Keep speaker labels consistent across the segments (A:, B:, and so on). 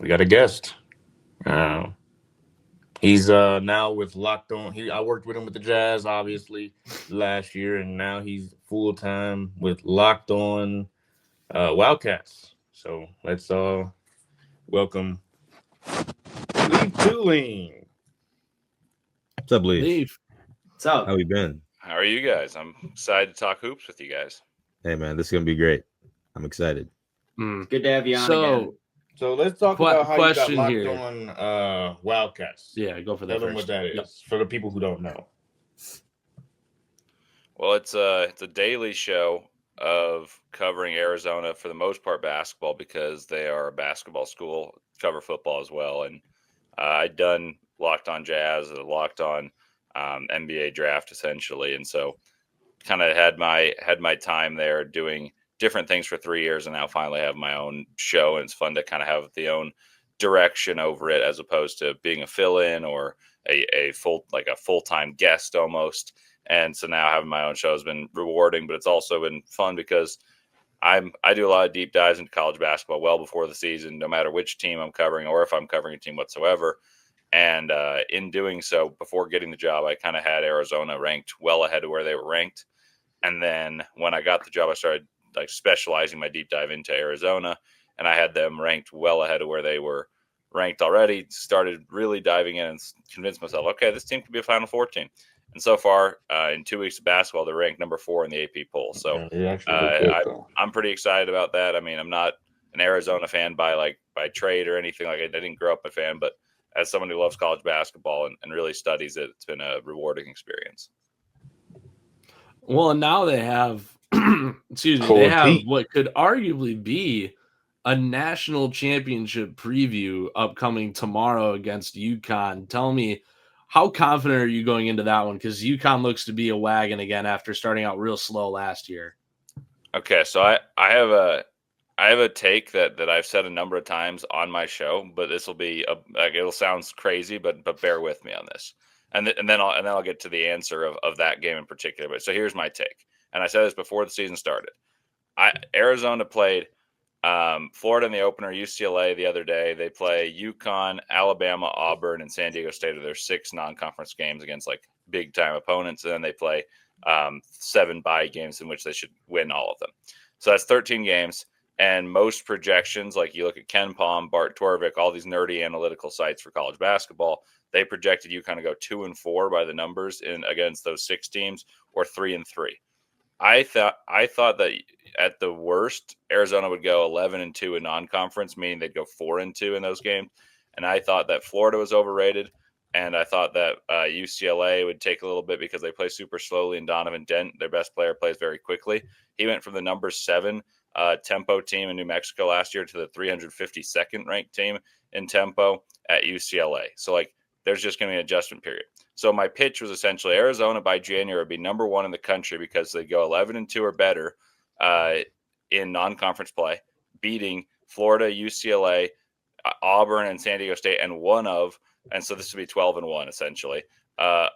A: We got a guest. Uh, he's now with Locked On. I worked with him with the Jazz, obviously, last year, and now he's full time with Locked On Wildcats. So let's welcome Leif THULIN.
B: What's up, Leaf?
C: Leaf. What's up?
B: How we been?
D: How are you guys? I'm excited to talk hoops with you guys.
B: Hey, man, this is gonna be great. I'm excited.
C: It's good to have you on again.
A: So let's talk about how you got
C: question
A: locked
C: here.
A: on Wildcats.
C: Yeah, go for that
A: Tell them
C: first.
A: what that is
C: Yep.
A: for the people who don't know.
D: Well, it's a daily show of covering Arizona for the most part basketball because they are a basketball school. Cover football as well, and I'd done Locked On Jazz, Locked On NBA Draft essentially, and so kind of had my time there doing different things for 3 years, and now finally have my own show, and it's fun to kind of have the own direction over it as opposed to being a fill-in or a full-time guest almost. And so now having my own show has been rewarding, but it's also been fun because I do a lot of deep dives into college basketball well before the season, no matter which team I'm covering or if I'm covering a team whatsoever. And in doing so, before getting the job, I kind of had Arizona ranked well ahead of where they were ranked. And then when I got the job, I started like specializing my deep dive into Arizona, and I had them ranked well ahead of where they were ranked already. Started really diving in and convinced myself, okay, this team could be a Final Four team. And so far, in 2 weeks of basketball, they're ranked number 4 in the AP poll. So I'm pretty excited about that. I mean, I'm not an Arizona fan by trade or anything. Like I didn't grow up a fan, but as someone who loves college basketball and really studies it, it's been a rewarding experience.
C: Well, and now they have, they have what could arguably be a national championship preview upcoming tomorrow against UConn. Tell me, how confident are you going into that one? Because UConn looks to be a wagon again after starting out real slow last year.
D: Okay, so I have a take that I've said a number of times on my show, but this will be it'll sound crazy, but bear with me on this, and then I'll get to the answer of that game in particular. But so here's my take, and I said this before the season started. Arizona played Florida in the opener, UCLA the other day. They play UConn, Alabama, Auburn, and San Diego State of their 6 non-conference games against like big time opponents, and then they play 7 bye games in which they should win all of them. So that's 13 games. And most projections, like you look at Ken Palm, Bart Torvik, all these nerdy analytical sites for college basketball, they projected UConn to go 2-4 by the numbers in against those 6 teams, or 3-3. I thought that at the worst, Arizona would go 11-2 in non-conference, meaning they'd go 4-2 in those games. And I thought that Florida was overrated, and I thought that UCLA would take a little bit because they play super slowly, and Donovan Dent, their best player, plays very quickly. He went from the number 7 tempo team in New Mexico last year to the 352nd ranked team in tempo at UCLA. So like there's just going to be an adjustment period. So my pitch was essentially Arizona by January would be number 1 in the country because they go 11-2 or better in non-conference play, beating Florida, UCLA, Auburn, and San Diego State, and so this would be 12-1 essentially.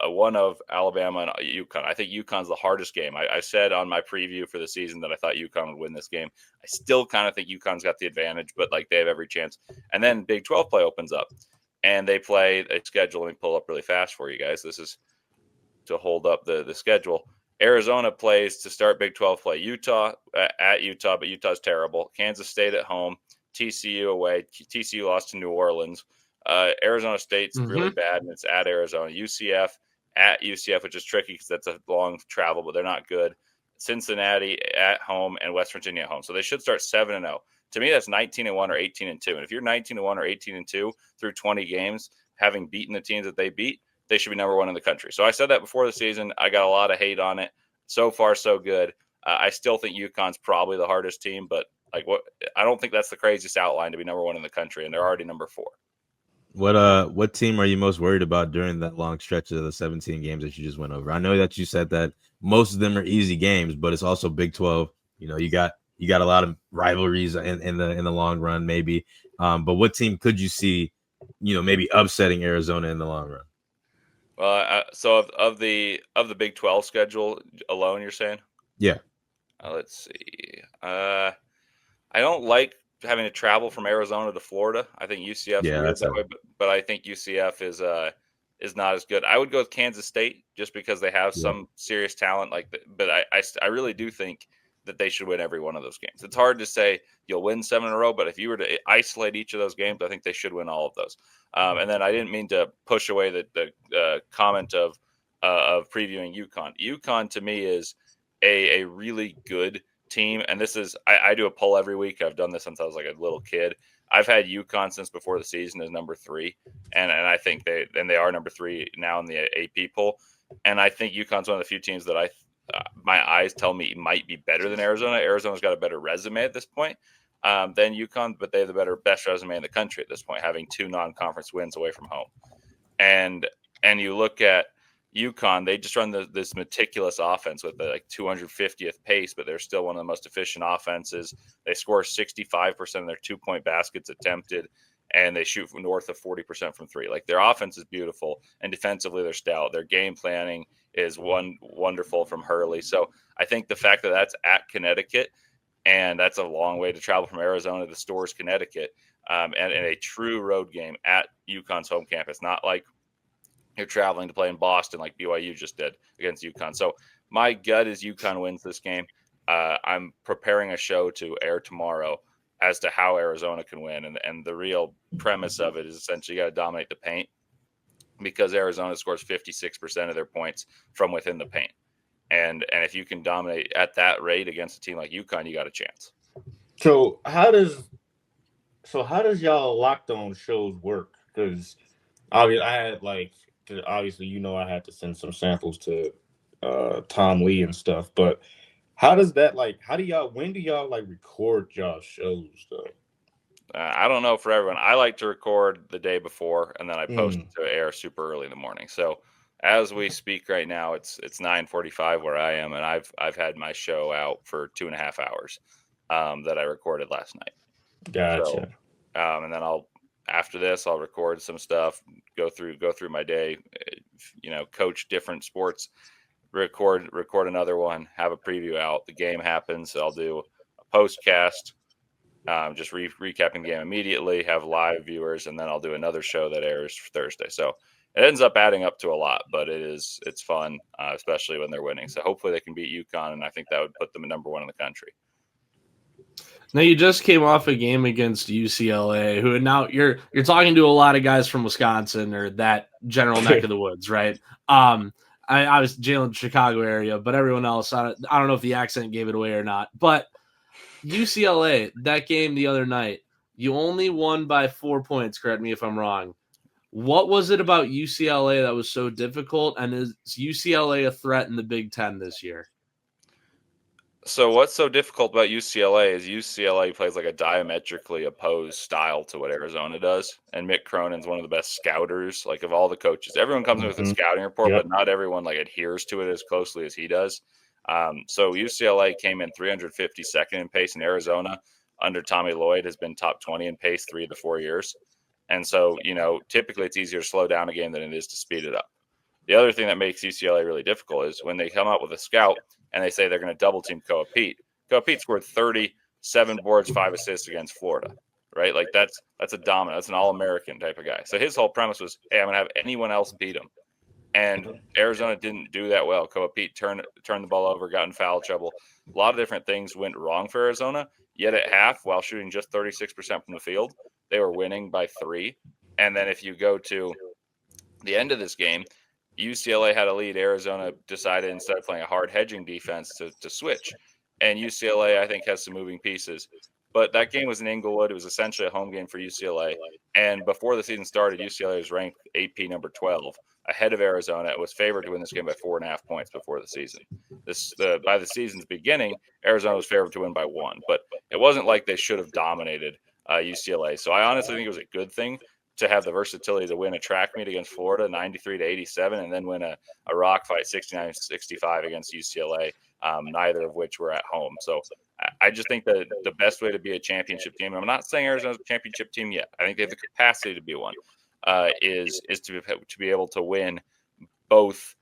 D: One of Alabama and UConn. I think UConn's the hardest game. I said on my preview for the season that I thought UConn would win this game. I still kind of think UConn's got the advantage, but like they have every chance. And then Big 12 play opens up, and they play a schedule. Let me pull up really fast for you guys. This is to hold up the schedule. Arizona plays to start Big 12 play Utah at Utah, but Utah's terrible. Kansas State at home. TCU away. TCU lost to New Orleans. Arizona State's really bad, and it's at Arizona. UCF at UCF, which is tricky because that's a long travel, but they're not good. Cincinnati at home and West Virginia at home. So they should start 7-0. To me, that's 19-1 or 18-2. And if you're 19-1 or 18-2 through 20 games, having beaten the teams that they beat, they should be number 1 in the country. So I said that before the season. I got a lot of hate on it. So far, so good. I still think UConn's probably the hardest team, but I don't think that's the craziest outline to be number 1 in the country, and they're already number 4.
B: What team are you most worried about during that long stretch of the 17 games that you just went over? I know that you said that most of them are easy games, but it's also Big 12. You know, you got a lot of rivalries in the long run, maybe. But what team could you see, maybe upsetting Arizona in the long run?
D: Well, so of the Big 12 schedule alone, you're saying?
B: Yeah.
D: Let's see. I don't like having to travel from Arizona to Florida. I think UCF's weird that way, but I think UCF is not as good. I would go with Kansas State just because they have some serious talent but I really do think that they should win every one of those games. It's hard to say you'll win 7 in a row, but if you were to isolate each of those games, I think they should win all of those. And then I didn't mean to push away the comment of previewing UConn. UConn to me is a really good team, and this is I do a poll every week. I've done this since I was like a little kid. I've had UConn since before the season as number 3, and I think they are number 3 now in the AP poll. And I think UConn's one of the few teams that my eyes tell me might be better than Arizona. Arizona's got a better resume at this point than UConn, but they have the best resume in the country at this point, having 2 non-conference wins away from home. And you look at UConn, they just run this meticulous offense with the 250th pace, but they're still one of the most efficient offenses. They score 65% of their 2-point baskets attempted, and they shoot north of 40% from 3. Like, their offense is beautiful, and defensively they're stout. Their game planning is wonderful from Hurley. So I think the fact that that's at Connecticut, and that's a long way to travel from Arizona to Storrs, Connecticut, and a true road game at UConn's home campus, not like you're traveling to play in Boston like BYU just did against UConn. So my gut is UConn wins this game. I'm preparing a show to air tomorrow as to how Arizona can win. And the real premise of it is essentially you got to dominate the paint, because Arizona scores 56% of their points from within the paint. And if you can dominate at that rate against a team like UConn, you got a chance.
A: So how does y'all locked on shows work? Because obviously I had to send some samples to Tom Lee and stuff, but how does that when do y'all record y'all shows though?
D: I don't know for everyone. I like to record the day before, and then I post it to air super early in the morning. So as we speak right now, it's 9:45 where I am, and I've had my show out for 2.5 hours that I recorded last night.
A: Gotcha.
D: So, and then after this, I'll record some stuff, go through my day, coach different sports, record another one, have a preview out. The game happens, I'll do a postcast, just recapping the game immediately, have live viewers, and then I'll do another show that airs Thursday. So it ends up adding up to a lot, but it's fun, especially when they're winning. So hopefully they can beat UConn, and I think that would put them at number 1 in the country.
C: Now, you just came off a game against UCLA, who now you're talking to a lot of guys from Wisconsin or that general neck of the woods, right? I was Jalen, Chicago area, but everyone else, I don't know if the accent gave it away or not. But UCLA, that game the other night, you only won by 4 points. Correct me if I'm wrong. What was it about UCLA that was so difficult? And is UCLA a threat in the Big Ten this year?
D: So what's so difficult about UCLA is UCLA plays like a diametrically opposed style to what Arizona does. And Mick Cronin's one of the best scouters, like of all the coaches. Everyone comes in with a scouting report, but not everyone adheres to it as closely as he does. So UCLA came in 352nd in pace, and Arizona under Tommy Lloyd has been top 20 in pace 3 to 4 years. And so, typically it's easier to slow down a game than it is to speed it up. The other thing that makes UCLA really difficult is when they come out with a scout and they say they're going to double team Koa Pete. Koa Pete scored 37 boards, 5 assists against Florida, right? Like that's a dominant, that's an All-American type of guy. So his whole premise was, hey, I'm going to have anyone else beat him. And Arizona didn't do that well. Koa Pete turned the ball over, got in foul trouble. A lot of different things went wrong for Arizona. Yet at half, while shooting just 36% from the field, they were winning by 3. And then if you go to the end of this game, UCLA had a lead. Arizona decided, instead of playing a hard hedging defense, to switch. And UCLA, I think, has some moving pieces. But that game was in Inglewood. It was essentially a home game for UCLA. And before the season started, UCLA was ranked AP number 12, ahead of Arizona. It was favored to win this game by 4.5 points before the season. By the season's beginning, Arizona was favored to win by 1. But it wasn't like they should have dominated UCLA. So I honestly think it was a good thing to have the versatility to win a track meet against Florida 93-87, and then win a rock fight 69-65 against UCLA, neither of which were at home. So I just think that the best way to be a championship team, I'm not saying Arizona's a championship team yet, I think they have the capacity to be one, is to be able to win both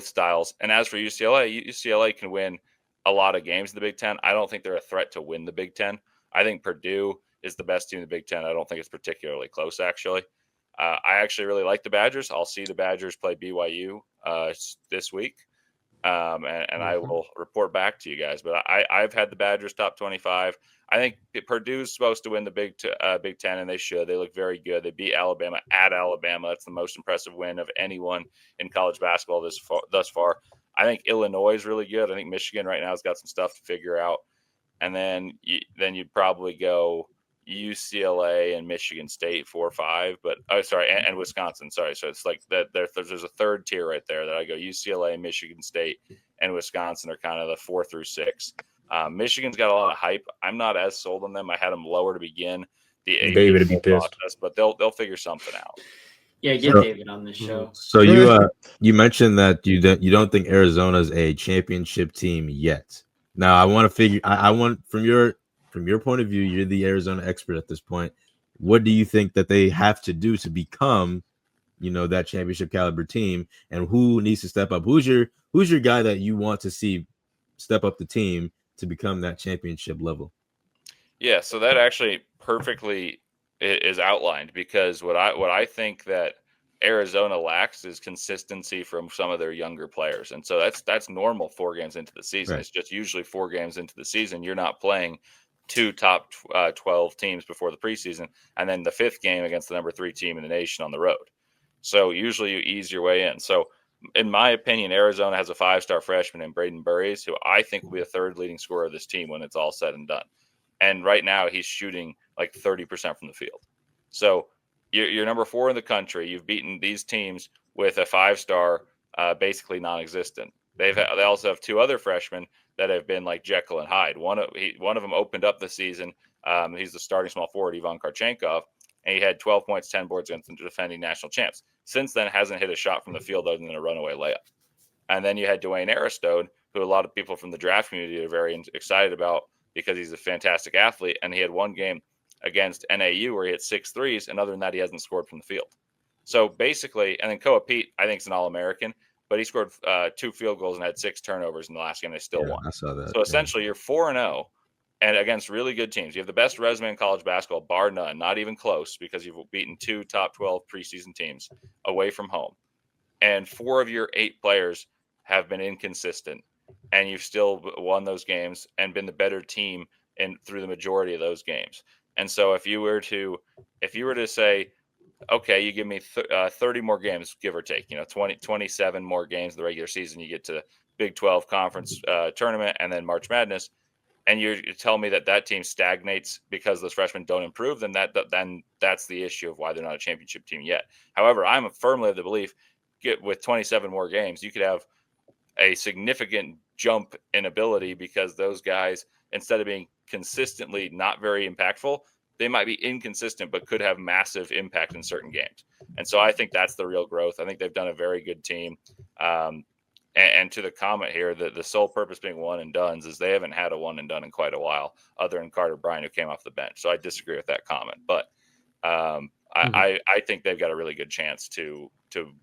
D: styles. And as for UCLA can win a lot of games in the Big Ten. I don't think they're a threat to win the Big Ten. I think Purdue is the best team in the Big Ten. I don't think it's particularly close, actually. I actually really like the Badgers. I'll see the Badgers play BYU this week. And I will report back to you guys. But I've had the Badgers top 25. I think Purdue's supposed to win the Big Ten, and they should. They look very good. They beat Alabama at Alabama. That's the most impressive win of anyone in college basketball thus far. I think Illinois is really good. I think Michigan right now has got some stuff to figure out. And then you'd probably go UCLA and Michigan State 4 or 5, but and Wisconsin. Sorry, so it's like that. There's a third tier right there that I go UCLA, Michigan State, and Wisconsin are kind of the 4 through 6. Michigan's got a lot of hype. I'm not as sold on them. I had them lower to begin the
A: David would be pissed,
D: but they'll figure something out.
E: Yeah, get David on this show.
B: So you mentioned that you don't think Arizona's a championship team yet. Now I want to figure. I want from your point of view, you're the Arizona expert at this point. What do you think that they have to do to become, that championship caliber team, and who needs to step up? Who's your guy that you want to see step up the team to become that championship level?
D: Yeah, so that actually perfectly is outlined, because what I think that Arizona lacks is consistency from some of their younger players. And so that's normal 4 games into the season. Right. It's just usually 4 games into the season, you're not playing 2 top 12 teams before the preseason, and then the 5th game against the number 3 team in the nation on the road. So usually you ease your way in. So in my opinion, Arizona has a 5-star freshman named Braden Burries, who I think will be the 3rd leading scorer of this team when it's all said and done. And right now he's shooting like 30% from the field. So you're number 4 in the country. You've beaten these teams with a 5-star, basically non-existent. They also have 2 other freshmen that have been like Jekyll and Hyde. One of them opened up the season. He's the starting small forward, Ivan Karchenkov, and he had 12 points, 10 boards against the defending national champs. Since then, hasn't hit a shot from the field other than a runaway layup. And then you had Dwayne Aristode, who a lot of people from the draft community are very excited about because he's a fantastic athlete, and he had 1 game against NAU where he hit 6 threes, and other than that, he hasn't scored from the field. So basically, and then Koa Pete, I think, is an All-American, but he scored 2 field goals and had 6 turnovers in the last game. They still won.
B: I saw that.
D: So essentially, you're 4-0, and against really good teams. You have the best resume in college basketball, bar none, not even close, because you've beaten 2 top 12 preseason teams away from home. And 4 of your 8 players have been inconsistent, and you've still won those games and been the better team through the majority of those games. And so if you were to say, okay, you give me 30 more games, give or take, 27 more games in the regular season, you get to Big 12 conference tournament and then March Madness, and you tell me that team stagnates because those freshmen don't improve, then that's the issue of why they're not a championship team yet. However, I'm firmly of the belief, with 27 more games, you could have a significant jump in ability, because those guys, instead of being consistently not very impactful, they might be inconsistent but could have massive impact in certain games. And so I think that's the real growth. I think they've done a very good team. And to the comment here, the sole purpose being one and dones is they haven't had a one and done in quite a while, other than Carter Bryant, who came off the bench. So I disagree with that comment, but I think they've got a really good chance to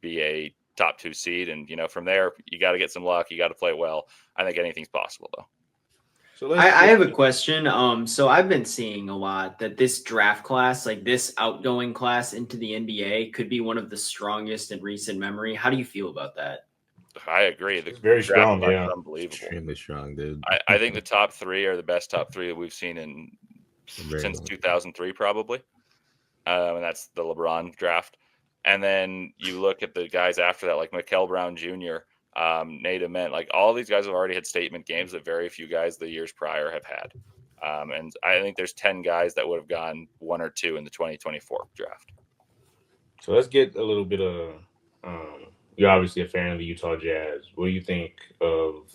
D: be a top 2 seed. And, from there, you got to get some luck. You got to play well. I think anything's possible, though.
E: So I have a question. So I've been seeing a lot that this draft class, like this outgoing class into the NBA, could be one of the strongest in recent memory. How do you feel about that?
D: I agree. It's
A: very strong. Yeah,
D: unbelievable.
B: Extremely strong, dude.
D: I think the top 3 are the best top 3 that we've seen since 2003, probably. And that's the LeBron draft. And then you look at the guys after that, like Mikel Brown Jr., Nate Ament, like all these guys have already had statement games that very few guys the years prior have had. And I think there's 10 guys that would have gone 1 or 2 in the 2024 draft.
A: So let's get a little bit of you're obviously a fan of the Utah Jazz. What do you think of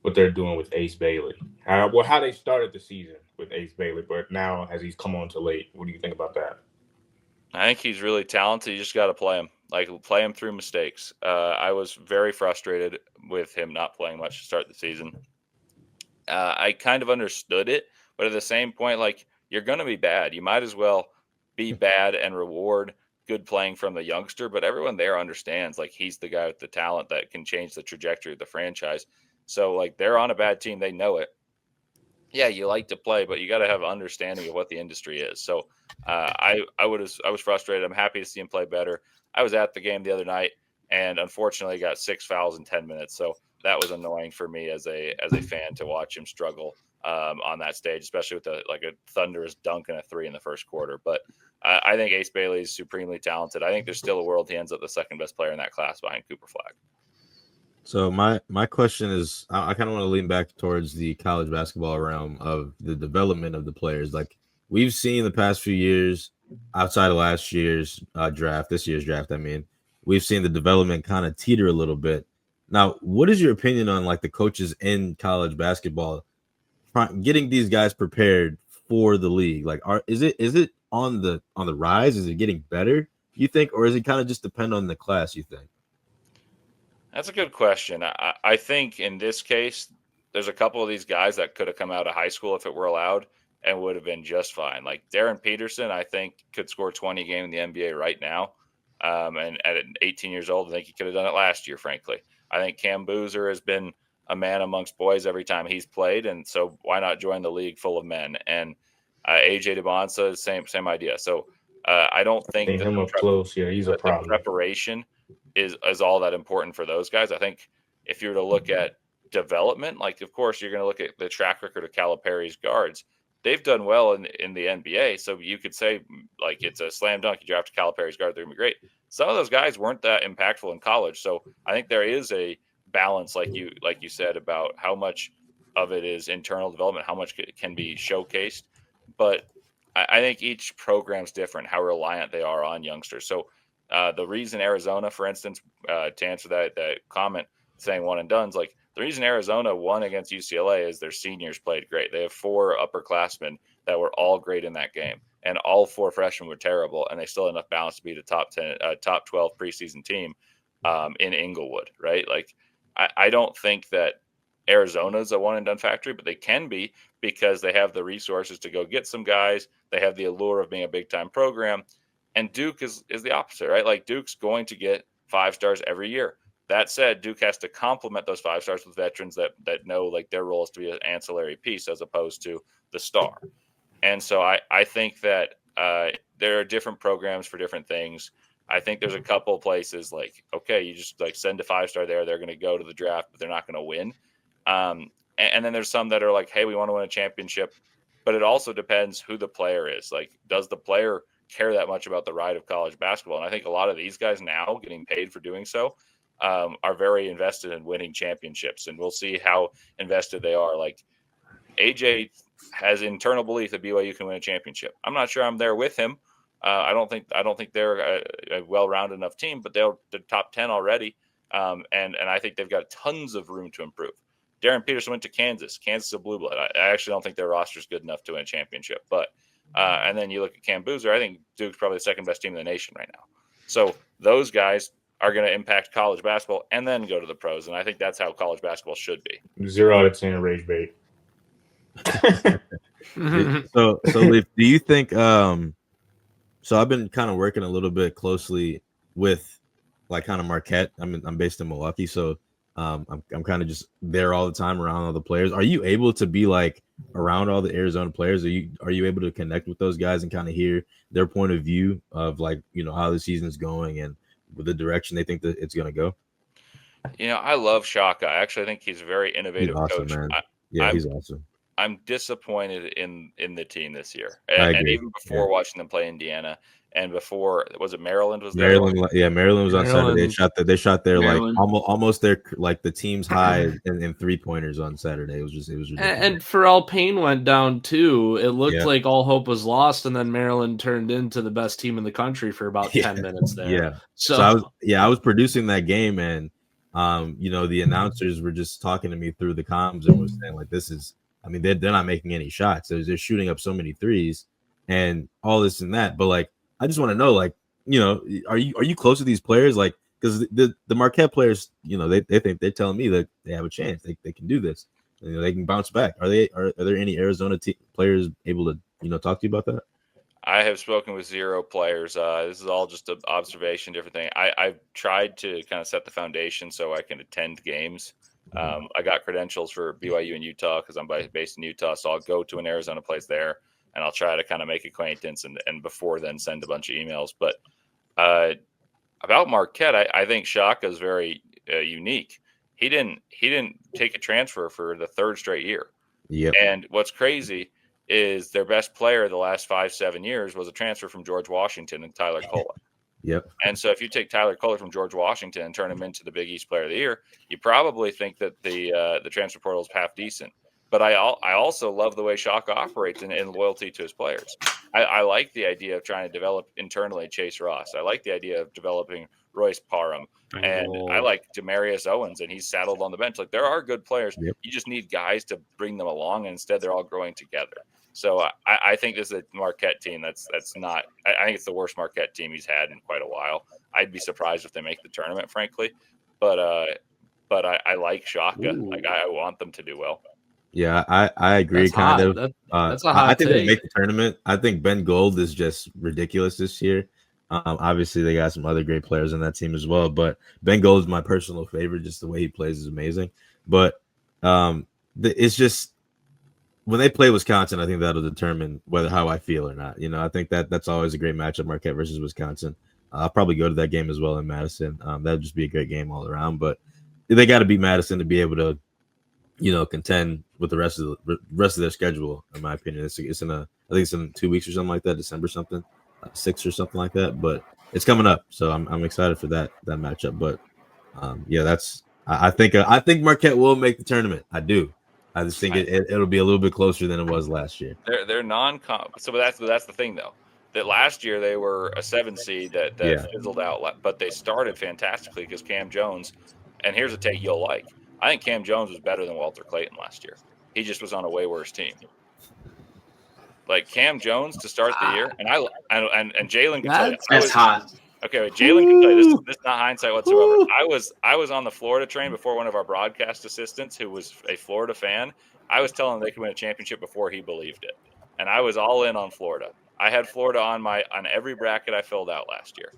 A: what they're doing with Ace Bailey? How they started the season with Ace Bailey, but now as he's come on to late, what do you think about that?
D: I think he's really talented. You just got to play him. Play him through mistakes. I was very frustrated with him not playing much to start the season. I kind of understood it, but at the same point, you're going to be bad. You might as well be bad and reward good playing from the youngster. But everyone there understands, he's the guy with the talent that can change the trajectory of the franchise. So, they're on a bad team. They know it. yeah, you like to play, but you got to have understanding of what the industry is. So I was frustrated. I'm happy to see him play better. I was at the game the other night, and unfortunately got 6 fouls in 10 minutes. So that was annoying for me as a fan to watch him struggle on that stage, especially with a thunderous dunk and a 3 in the first quarter. But I think Ace Bailey is supremely talented. I think there's still a world he ends up the second best player in that class behind Cooper Flag.
B: So my question is, I kind of want to lean back towards the college basketball realm of the development of the players. Like we've seen the past few years, outside of last year's draft, this year's draft, I mean, we've seen the development kind of teeter a little bit. Now, what is your opinion on like the coaches in college basketball getting these guys prepared for the league? Like, is it on the rise? Is it getting better, you think, or is it kind of just depend on the class, you think?
D: That's a good question. I think in this case, there's a couple of these guys that could have come out of high school if it were allowed and would have been just fine. Like Darren Peterson, I think could score 20 a game in the NBA right now. And at 18 years old, I think he could have done it last year, frankly. I think Cam Boozer has been a man amongst boys every time he's played. And so why not join the league full of men? And AJ DeBonsa, same idea. So I don't think that
A: him up close. Yeah, he's a problem.
D: the preparation is all that important for those guys. I think if you were to look at development, like of course you're going to look at the track record of Calipari's guards. They've done well in the NBA, so you could say like it's a slam dunk. You draft Calipari's guard, they're going to be great. Some of those guys weren't that impactful in college, so I think there is a balance, like you said, about how much of it is internal development, how much can be showcased. But I think each program's different, how reliant they are on youngsters. So the reason Arizona, for instance, to answer that comment saying one and done's, like the reason Arizona won against UCLA is their seniors played great. They have 4 upperclassmen that were all great in that game, and all 4 freshmen were terrible, and they still had enough balance to be the top 12 preseason team in Inglewood, right? Like I don't think that Arizona's a one and done factory, but they can be because they have the resources to go get some guys. They have the allure of being a big time program. And Duke is the opposite, right? Like Duke's going to get 5 stars every year. That said, Duke has to complement those 5 stars with veterans that know like their role is to be an ancillary piece as opposed to the star. And so I think that there are different programs for different things. I think there's a couple places like, okay, you just like send a 5-star there. They're going to go to the draft, but they're not going to win. And then there's some that are like, hey, we want to win a championship. But it also depends who the player is. Like, does the player care that much about the ride of college basketball? And I think a lot of these guys now getting paid for doing so are very invested in winning championships, and we'll see how invested they are. Like AJ has internal belief that BYU can win a championship. I'm not sure I'm there with him. I don't think they're a well-rounded enough team, but they're top 10 already, and I think they've got tons of room to improve. Darren Peterson went to Kansas. Kansas is a blue blood. I actually don't think their roster is good enough to win a championship, but and then you look at Cam Boozer. I think Duke's probably the second best team in the nation right now. So those guys are going to impact college basketball and then go to the pros. And I think that's how college basketball should be.
A: 0 out of 10 rage bait.
B: So Leif, do you think so I've been kind of working a little bit closely with like kind of Marquette. I'm based in Milwaukee, so I'm kind of just there all the time around all the players. Are you able to be like around all the Arizona players? Are you able to connect with those guys and kind of hear their point of view of like, you know, how the season's going and with the direction they think that it's going to go?
D: You know, I love Shaka. I actually think he's a very innovative
B: awesome,
D: coach.
B: Man. He's awesome.
D: I'm disappointed in the team this year, and even before watching them play Indiana, and before, was it Maryland?
B: Maryland was on Saturday. They shot their
C: Maryland.
B: like almost their like the team's high in 3-pointers on Saturday. It was ridiculous.
C: And Pharrell Payne went down too. It looked like all hope was lost, and then Maryland turned into the best team in the country for about 10 minutes there.
B: Yeah. So I was producing that game, and you know, the announcers were just talking to me through the comms and was saying like, this is, I mean, they're not making any shots. They're shooting up so many threes and all this and that. But like, I just want to know, like, you know, are you close to these players? Like, because the Marquette players, you know, they think they're telling me that they have a chance. They can do this. You know, they can bounce back. Are there any Arizona players able to, you know, talk to you about that?
D: I have spoken with 0 players. This is all just an observation, different thing. I've tried to kind of set the foundation so I can attend games I got credentials for BYU in Utah because I'm based in Utah, so I'll go to an Arizona place there, and I'll try to kind of make acquaintance and before then send a bunch of emails. But about Marquette, I think Shaka is very unique. He didn't take a transfer for the third straight year.
B: Yep.
D: And what's crazy is their best player the last 5-7 years was a transfer from George Washington and Tyler Kohler.
B: Yep.
D: And so if you take Tyler Kohler from George Washington and turn him into the Big East Player of the Year, you probably think that the transfer portal is half decent. But I also love the way Shaka operates in loyalty to his players. I like the idea of trying to develop internally Chase Ross. I like the idea of developing Royce Parham. And I like Demarius Owens, and he's saddled on the bench. Like, there are good players.
B: Yep.
D: You just need guys to bring them along, and instead they're all growing together. So I think this is a Marquette team that's not – I think it's the worst Marquette team he's had in quite a while. I'd be surprised if they make the tournament, frankly. But I like Shaka.
C: Ooh.
D: Like, I want them to do well.
B: Yeah, I agree.
C: That's
B: kind
C: hot.
B: of.
C: That's a hot
B: I think
C: take.
B: they'll make the tournament. I think Ben Gold is just ridiculous this year. Obviously, they got some other great players on that team as well. But Ben Gold is my personal favorite. Just the way he plays is amazing. But it's just when they play Wisconsin, I think that'll determine how I feel or not. I think that's always a great matchup, Marquette versus Wisconsin. I'll probably go to that game as well in Madison. That'd just be a great game all around. But they got to beat Madison to be able to contend with the rest of their schedule. In my opinion, I think it's in 2 weeks or something like that, December something, 6 or something like that. But it's coming up, so I'm excited for that matchup. But I think Marquette will make the tournament. I do. I just think it'll be a little bit closer than it was last year.
D: They're non-comp. So that's the thing though. That last year they were a 7 seed that fizzled out, but they started fantastically because Cam Jones. And here's a take you'll like. I think Cam Jones was better than Walter Clayton last year. He just was on a way worse team. Like Cam Jones to start the year, and Jalen can tell you.
E: That's hot.
D: Okay, wait, Jalen can tell you. This is not hindsight whatsoever. I was on the Florida train before one of our broadcast assistants, who was a Florida fan. I was telling him they could win a championship before he believed it, and I was all in on Florida. I had Florida on every bracket I filled out last year,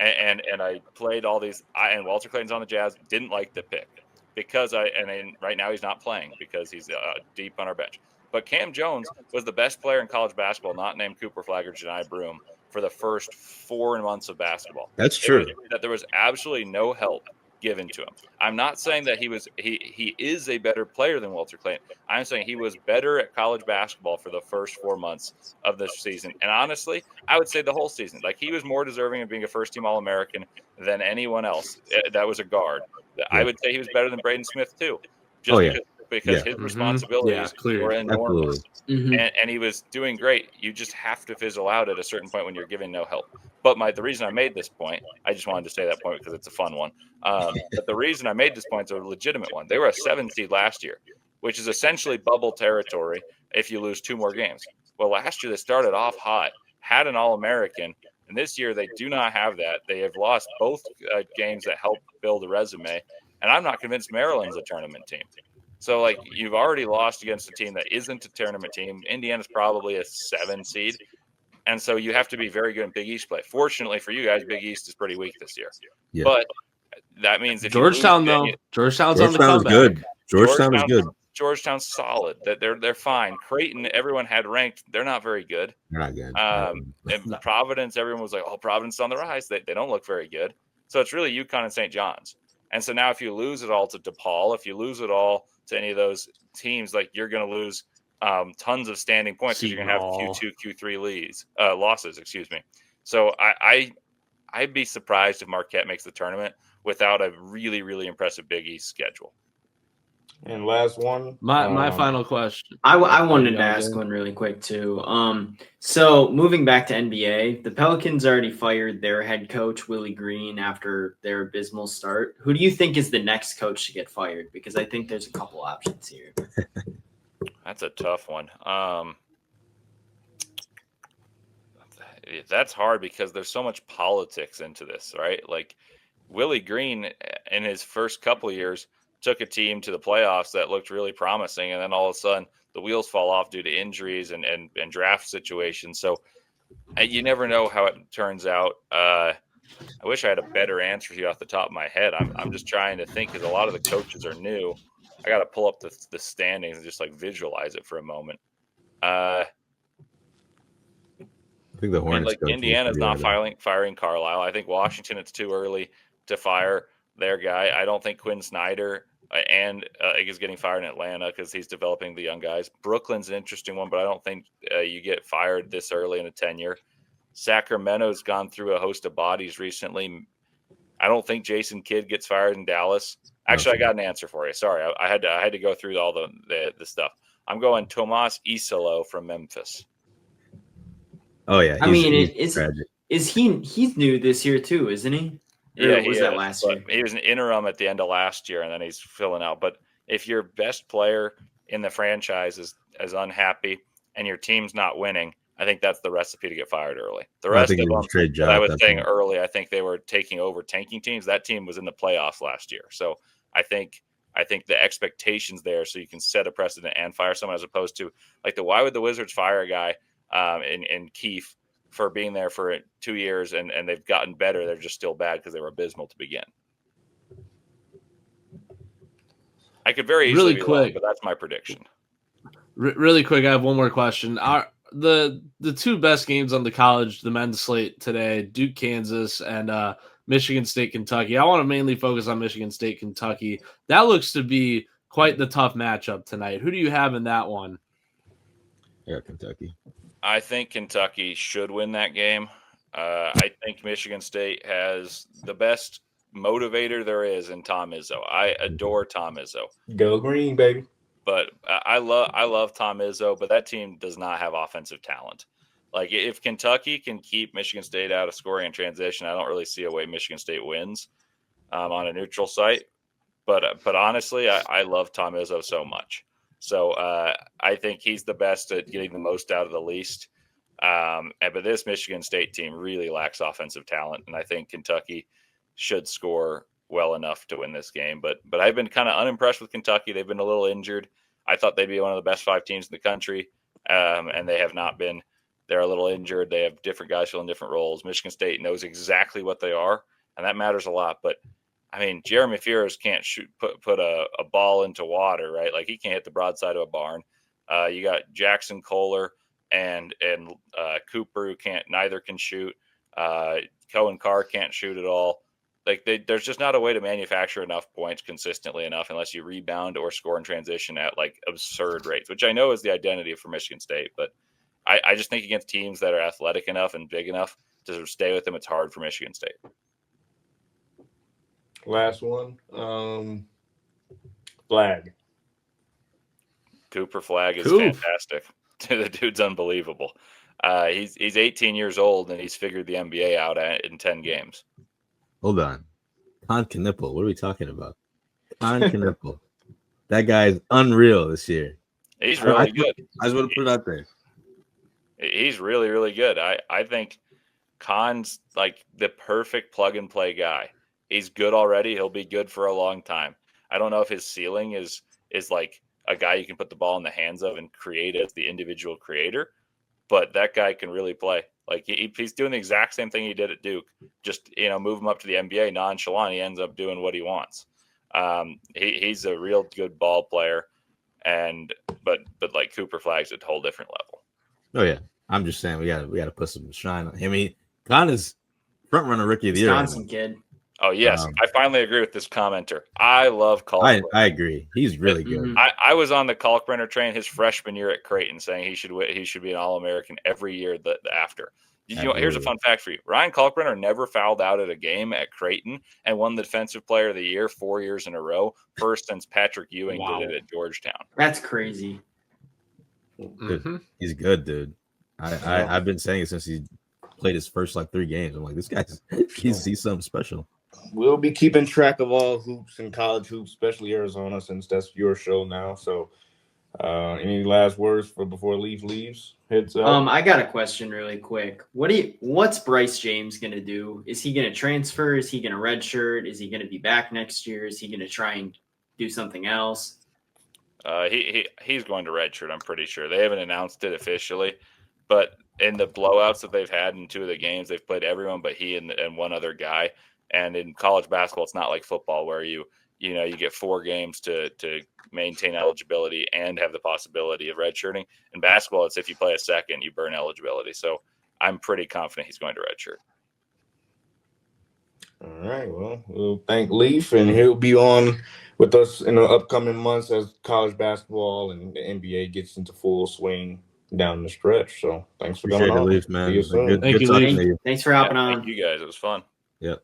D: and I played all these. And Walter Clayton's on the Jazz. Didn't like the pick. Because right now he's not playing because he's deep on our bench. But Cam Jones was the best player in college basketball, not named Cooper Flagg or Janai Broom, for the first 4 months of basketball.
B: That's true.
D: That there was absolutely no help given to him. I'm not saying that he is a better player than Walter Clayton. I'm saying he was better at college basketball for the first 4 months of this season. And honestly, I would say the whole season. Like, he was more deserving of being a first-team All-American than anyone else that was a guard. Yeah. I would say he was better than Braden Smith too. Because his responsibilities were enormous. And he was doing great. You just have to fizzle out at a certain point when you're giving no help. But the reason I made this point, I just wanted to say that point because it's a fun one. But the reason I made this point is a legitimate one. They were a 7 seed last year, which is essentially bubble territory if you lose 2 more games. Well, last year they started off hot, had an All-American, and this year they do not have that. They have lost both games that help build a resume, and I'm not convinced Maryland's a tournament team. So, you've already lost against a team that isn't a tournament team. Indiana's probably a 7 seed. And so you have to be very good in Big East play. Fortunately for you guys, Big East is pretty weak this year. Yeah. But that means if
C: Georgetown, Georgetown's on the comeback.
B: Good. Georgetown is good.
D: Georgetown's solid. They're fine. Creighton, everyone had ranked. They're not very good.
B: They're not good.
D: And Providence, everyone was like, oh, Providence is on the rise. They don't look very good. So it's really UConn and St. John's. And so now if you lose it all to DePaul, if you lose it all to any of those teams, you're going to lose tons of standing points because you're going to have Q2, Q3 losses, excuse me. So I'd be surprised if Marquette makes the tournament without a really, really impressive Big East schedule.
A: And last one,
C: my final question.
E: I wanted to ask one really quick too. So moving back to NBA, the Pelicans already fired their head coach Willie Green after their abysmal start. Who do you think is the next coach to get fired? Because I think there's a couple options here.
D: That's a tough one. That's hard because there's so much politics into this, right? Willie Green in his first couple of years took a team to the playoffs that looked really promising, and then all of a sudden the wheels fall off due to injuries and draft situations. So you never know how it turns out. I wish I had a better answer to you off the top of my head. I'm just trying to think because a lot of the coaches are new. I got to pull up the standings and just like visualize it for a moment.
B: I think the Hornets
D: like Indiana's not firing Carlisle. I think Washington, it's too early to fire their guy. I don't think Quinn Snyder is getting fired in Atlanta because he's developing the young guys. Brooklyn's an interesting one, but I don't think you get fired this early in a tenure. Sacramento's gone through a host of bodies recently. I don't think Jason Kidd gets fired in Dallas. Actually, I got an answer for you. Sorry, I had to go through all the stuff. I'm going Tomas Isolo from Memphis.
B: Oh yeah,
E: he's new this year too, isn't he?
D: Yeah, was that last year? He was an interim at the end of last year, and then he's filling out. But if your best player in the franchise is unhappy and your team's not winning, I think that's the recipe to get fired early. The rest of them, I was saying early, I think they were taking over tanking teams. That team was in the playoffs last year, so I think the expectations there, so you can set a precedent and fire someone, as opposed to like why would the Wizards fire a guy in Keefe for being there for 2 years and they've gotten better. They're just still bad because they were abysmal to begin. I could very easily be wrong, but that's my prediction.
C: Really quick, I have one more question. The two best games on the men's slate today, Duke, Kansas, and Michigan State, Kentucky. I want to mainly focus on Michigan State, Kentucky. That looks to be quite the tough matchup tonight. Who do you have in that one?
B: Yeah, Kentucky.
D: I think Kentucky should win that game. I think Michigan State has the best motivator there is in Tom Izzo. I adore Tom Izzo.
A: Go green, baby.
D: But I love Tom Izzo, but that team does not have offensive talent. Like if Kentucky can keep Michigan State out of scoring and transition, I don't really see a way Michigan State wins on a neutral site. But honestly, I love Tom Izzo so much. So I think he's the best at getting the most out of the least. But this Michigan State team really lacks offensive talent, and I think Kentucky should score well enough to win this game. But I've been kind of unimpressed with Kentucky. They've been a little injured. I thought they'd be one of the best 5 teams in the country, and they have not been. They're a little injured. They have different guys filling different roles. Michigan State knows exactly what they are, and that matters a lot. But I mean, Jeremy Fears can't put a ball into water, right? Like he can't hit the broadside of a barn. You got Jackson Kohler and Cooper, who neither can shoot. Cohen Carr can't shoot at all. Like there's just not a way to manufacture enough points consistently enough unless you rebound or score in transition at like absurd rates, which I know is the identity for Michigan State. But I just think against teams that are athletic enough and big enough to stay with them, it's hard for Michigan State.
A: Last one. Flag.
D: Cooper Flag is fantastic. The dude's unbelievable. He's 18 years old and he's figured the NBA out in 10 games.
B: Hold on. Con Knipple. What are we talking about? Con Knipple. That guy's unreal this year.
D: He's really good.
B: I just want to put it out there.
D: He's really, really good. I think Con's like the perfect plug and play guy. He's good already. He'll be good for a long time. I don't know if his ceiling is like a guy you can put the ball in the hands of and create as the individual creator, but that guy can really play. Like he's doing the exact same thing he did at Duke. Just move him up to the NBA nonchalant. He ends up doing what he wants. He's a real good ball player, but like Cooper Flag's a whole different level.
B: Oh yeah, I'm just saying we got to put some shine on him. I mean, Con is front runner rookie of the year.
E: Wisconsin kid.
D: Oh, yes. I finally agree with this commenter. I love Kalkbrenner.
B: I agree. He's really good.
D: I was on the Kalkbrenner train his freshman year at Creighton saying he should be an All-American every year after. Here's a fun fact for you. Ryan Kalkbrenner never fouled out at a game at Creighton and won the Defensive Player of the Year 4 years in a row, first since Patrick Ewing did it at Georgetown.
E: That's crazy.
B: Dude, he's good, dude. I've been saying it since he played his first 3 games. I'm like, this guy's he's something special.
A: We'll be keeping track of all hoops and college hoops, especially Arizona, since that's your show now. So, any last words before Leaf leaves? Heads up.
E: I got a question really quick. What's Bryce James gonna do? Is he gonna transfer? Is he gonna redshirt? Is he gonna be back next year? Is he gonna try and do something else?
D: He's going to redshirt. I'm pretty sure they haven't announced it officially, but in the blowouts that they've had in 2 of the games, they've played everyone but he and one other guy. And in college basketball, it's not like football where you get 4 games to maintain eligibility and have the possibility of redshirting. In basketball, it's if you play a second, you burn eligibility. So I'm pretty confident he's going to redshirt.
A: All right. Well, we'll thank Leif, and he'll be on with us in the upcoming months as college basketball and the NBA gets into full swing down the stretch. So thanks for coming
B: Appreciate it,
A: on.
B: Leif, man.
A: See you soon.
C: Thank you,
B: talking
C: Leif.
B: to you.
E: Thanks for hopping on.
D: Thank you guys. It was fun.
B: Yep.